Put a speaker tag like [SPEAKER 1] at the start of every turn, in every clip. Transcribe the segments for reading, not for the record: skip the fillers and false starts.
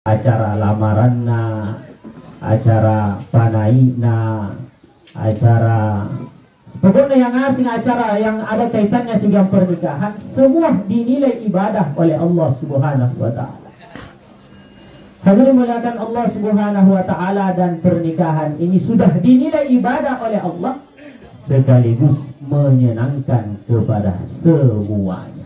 [SPEAKER 1] acara lamaranna, acara panaina, acara pokoknya yang asing, acara yang ada kaitannya dengan pernikahan, semua dinilai ibadah oleh Allah Subhanahu wa taala. Hadirin muliakan Allah Subhanahu wa taala, dan pernikahan ini sudah dinilai ibadah oleh Allah sekaligus menyenangkan kepada semuanya.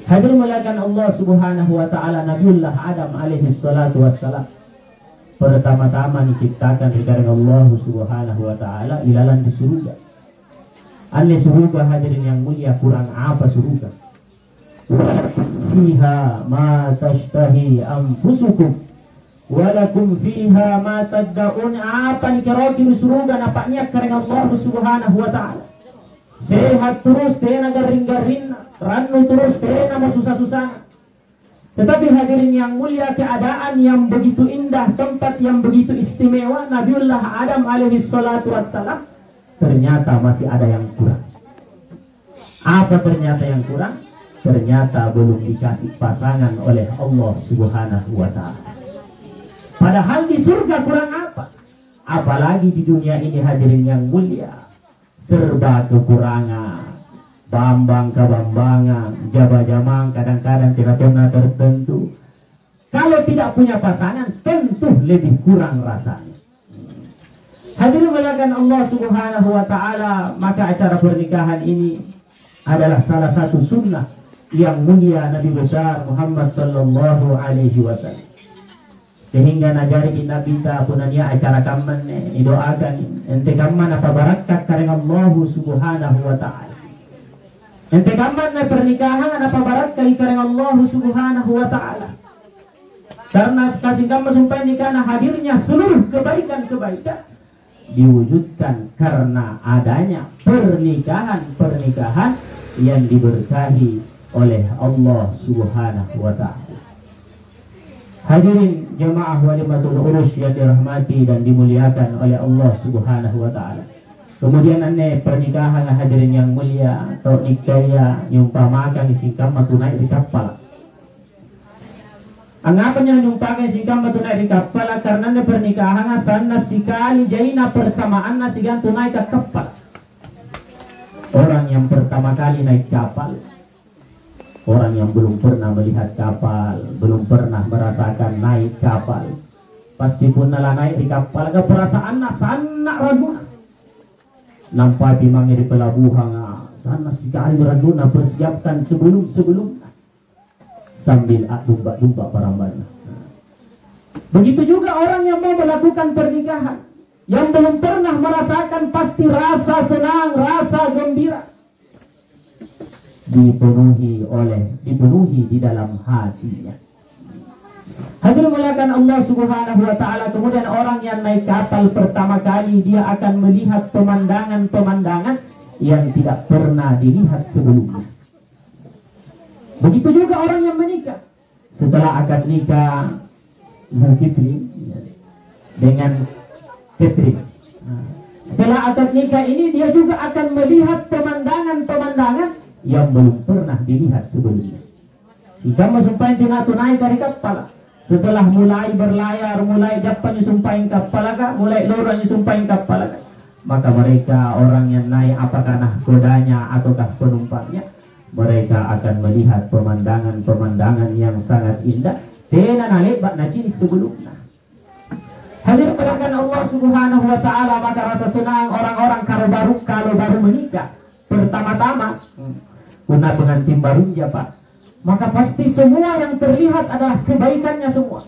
[SPEAKER 1] Hadirin muliakan Allah Subhanahu wa taala, Nabiullah Adam alaihi salatu wassalam pertama-tama diciptakan oleh Allah Subhanahu wa taala ilalan di surga. Anne surga, hadirin yang mulia, kurang apa surga? Fiha ma tashtahi anfusukum walakum fiha ma tad'un. Apa nih kira-kira surga nampaknya karena Allah Subhanahu wa taala. Sehat terus, tena garing-garing, ranu terus, tena mau susah-susah. Tetapi hadirin yang mulia, keadaan yang begitu indah, tempat yang begitu istimewa, Nabiullah Adam alaihi salatu wassalam, ternyata masih ada yang kurang. Apa ternyata yang kurang? Ternyata belum dikasih pasangan oleh Allah Subhanahu wa taala. Padahal di surga kurang apa? Apalagi di dunia ini, hadirin yang mulia, serba kekurangan. Bambang kebambangan, jaba-jamang, kadang-kadang tidak pernah tertentu. Kalau tidak punya pasangan, tentu lebih kurang rasanya. Hadirin muliakan Allah Subhanahu wa taala, maka acara pernikahan ini adalah salah satu sunnah yang mulia Nabi besar Muhammad sallallahu alaihi wasallam. Sehingga najari kita pinta punanya acara kaman doakan ente kaman apa barakat karena Allah Subhanahu wa taala. Ente kaman pernikahan apa barakat karena Allah Subhanahu wa taala. Karena kasih kamu sumpah ini karena hadirnya seluruh kebaikan-kebaikan diwujudkan karena adanya pernikahan yang diberkahi oleh Allah Subhanahu wa taala. Hadirin jemaah walimatul urus yang dirahmati dan dimuliakan oleh Allah Subhanahu wa taala. Kemudian pernikahan, hadirin yang mulia, atau nikah nyumpamakan isingkam matunai di kapal. Anggapannya nyumpamakan isingkam matunai di kapal karena pernikahan sana sekali jaina persamaan nasigan tunai ke kapal. Orang yang pertama kali naik kapal, orang yang belum pernah melihat kapal, belum pernah merasakan naik kapal, pasti pun nala naik di kapal ke perasaan sana ragu. Nampak timangnya di pelabuhan sana sekali ragu, persiapkan sebelum sambil dumba paramban. Begitu juga orang yang mau melakukan pernikahan, yang belum pernah merasakan, pasti rasa senang, rasa gembira dipenuhi di dalam hatinya. Hadirin muliakan Allah Subhanahu wa taala. Kemudian orang yang naik kapal pertama kali, dia akan melihat pemandangan-pemandangan yang tidak pernah dilihat sebelumnya. Begitu juga orang yang menikah. Setelah akad nikah Zulkifli dengan Catherine. Setelah akad nikah ini, dia juga akan melihat pemandangan-pemandangan yang belum pernah dilihat sebelumnya. Jika mesumpahin tunai dari kapal, setelah mulai berlayar, mulai dapat disumpahin kapal, mulai lorong disumpahin kapal, maka mereka orang yang naik, apakah nahkodanya ataukah penumpangnya, mereka akan melihat pemandangan-pemandangan yang sangat indah. Tena nalek bak najis sebelumnya. Hadir kepada Allah Subhanahu wa taala, maka rasa senang orang-orang kalau baru menikah pertama-tama guna pengantin barunya Pak, maka pasti semua yang terlihat adalah kebaikannya semua.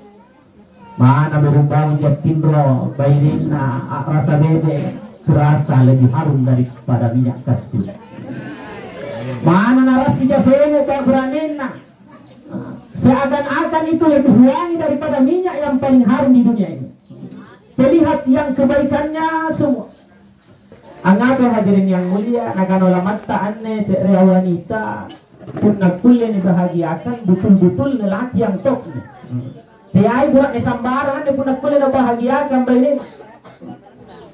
[SPEAKER 1] Mana berubah menjadi kindro, bairina, rasa bebe, terasa lebih harum daripada minyak kasturi. Mana narasi jasemu kayak beranena, seakan-akan itu lebih wangi daripada minyak yang paling harum di dunia ini. Terlihat yang kebaikannya semua. Angape hadirin yang mulia, nakanola mata anne serea wanita pun nagkulen bahagiakan betul-betul lelaki yang tok. Tiai buat sambaran pun nagkulen bahagiakan bayi.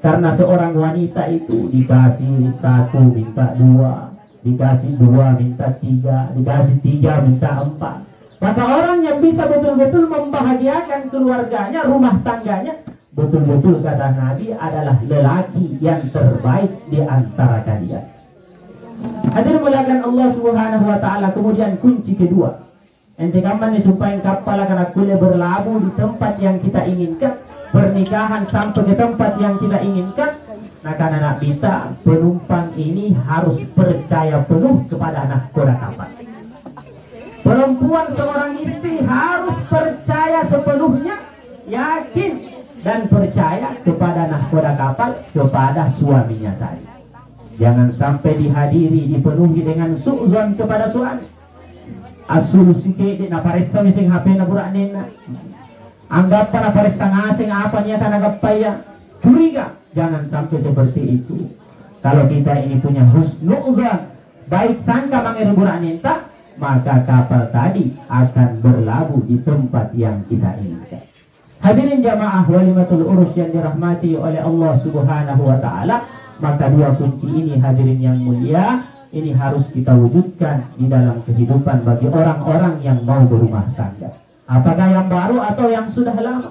[SPEAKER 1] Karena seorang wanita itu dikasih 1 minta 2, dikasih 2 minta 3, dikasih 3 minta 4. Maka orang yang bisa betul-betul membahagiakan keluarganya, rumah tangganya, betul-betul kata Nabi adalah lelaki yang terbaik di antara kalian. Hadir mulakan Allah Subhanahu wa taala. Kemudian kunci kedua, ente kapan supaya kapal akan boleh berlabuh di tempat yang kita inginkan, pernikahan sampai ke tempat yang kita inginkan. Nah, karena anak kita penumpang ini harus percaya penuh kepada nahkoda kapal. Perempuan seorang istri harus percaya sepenuhnya, yakin dan percaya kepada nahkoda kapal, kepada suaminya tadi. Jangan sampai dihadiri dipenuhi dengan suudzon kepada suami. Asul sikit na paresa mising HP na burak nena. Anggap para paresa ngasing apa niya kanagapaya. Curiga. Jangan sampai seperti itu. Kalau kita ini punya husnudzon, baik sangka mangiru burak nenta, maka kapal tadi akan berlabuh di tempat yang kita inginkan. Hadirin jamaah walimatul urus yang dirahmati oleh Allah Subhanahu wa taala. Maka dua kunci ini hadirin yang mulia, ini harus kita wujudkan di dalam kehidupan bagi orang-orang yang mau berumah tangga. Apakah yang baru atau yang sudah lama.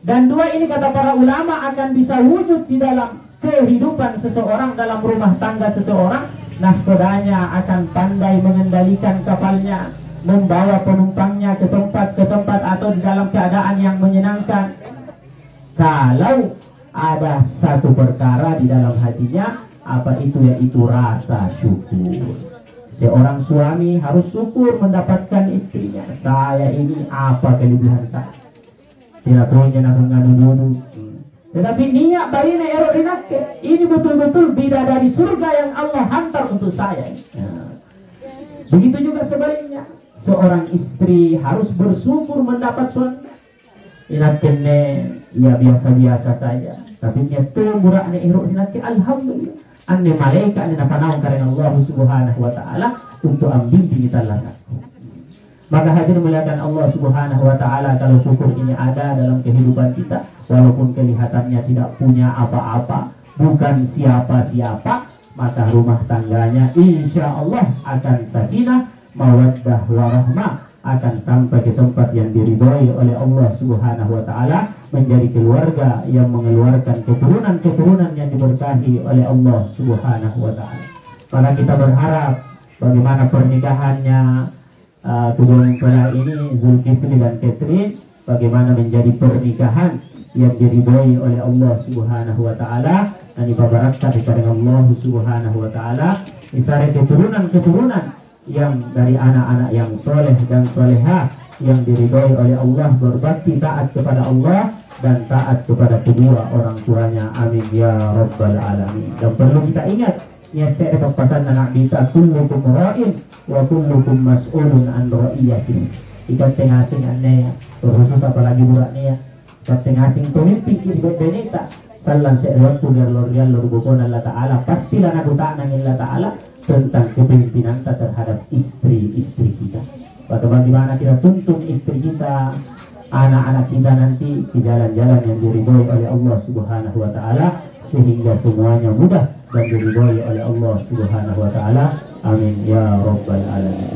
[SPEAKER 1] Dan dua ini kata para ulama akan bisa wujud di dalam kehidupan seseorang, dalam rumah tangga seseorang. Nahkodanya akan pandai mengendalikan kapalnya, membawa penumpangnya ke tempat atau di dalam keadaan yang menyenangkan. Kalau ada satu perkara di dalam hatinya, apa itu? Yaitu rasa syukur. Seorang suami harus syukur mendapatkan istrinya. Saya ini apa kelebihan saya? Tidak punya nanggung dulu. Tetapi niat bari na ero dinake. Ini betul-betul bidadari surga yang Allah hantar untuk saya. Nah, begitu juga sebaliknya. Seorang istri harus bersyukur mendapat suami. Inakene ya biasa-biasa saja, tapi dia tuh burak ne iruk dinake alhamdulillah. Anne malaikat ane napanaw karena Allah Subhanahu wa taala untuk ambil kita lasak. Maka hadir melihatkan Allah Subhanahu wa taala kalau syukur ini ada dalam kehidupan kita, walaupun kelihatannya tidak punya apa-apa, bukan siapa-siapa, maka rumah tangganya insya Allah akan sakinah, mawaddah warahmah, akan sampai ke tempat yang diridhoi oleh Allah Subhanahu wa taala, menjadi keluarga yang mengeluarkan keturunan-keturunan yang diberkahi oleh Allah Subhanahu wa taala. Maka kita berharap bagaimana pernikahannya kedua mempelai ini, Zulkifli dan Catherine, bagaimana menjadi pernikahan yang diridhoi oleh Allah Subhanahu wa taala dan dibarakkan kepada Allah Subhanahu wa taala, disare keturunan-keturunan yang dari anak-anak yang soleh dan solehah yang diridhoi oleh Allah, berbakti taat kepada Allah dan taat kepada kedua orang tuanya. Amin ya rabbal alamin. Dan perlu kita ingat, saya pesan anak kita, kullukum ra'in wa kullukum mas'ulun an ra'iyatihi. Ikat tengasing aneh, khusus apalagi buraknya, ikat tengasing pemimpin di benita sallan se'ewat kuliar-lorial lorubukon Allah ta'ala, pastilah nagutaan ng Allah ta'ala tentang kepemimpinan kita terhadap istri-istri kita. Bagaimana kita tuntun istri kita, anak-anak kita nanti di jalan-jalan yang diridhoi oleh Allah Subhanahu wa taala, sehingga semuanya mudah dan diridhoi oleh Allah Subhanahu wa taala. Amin ya rabbal alamin.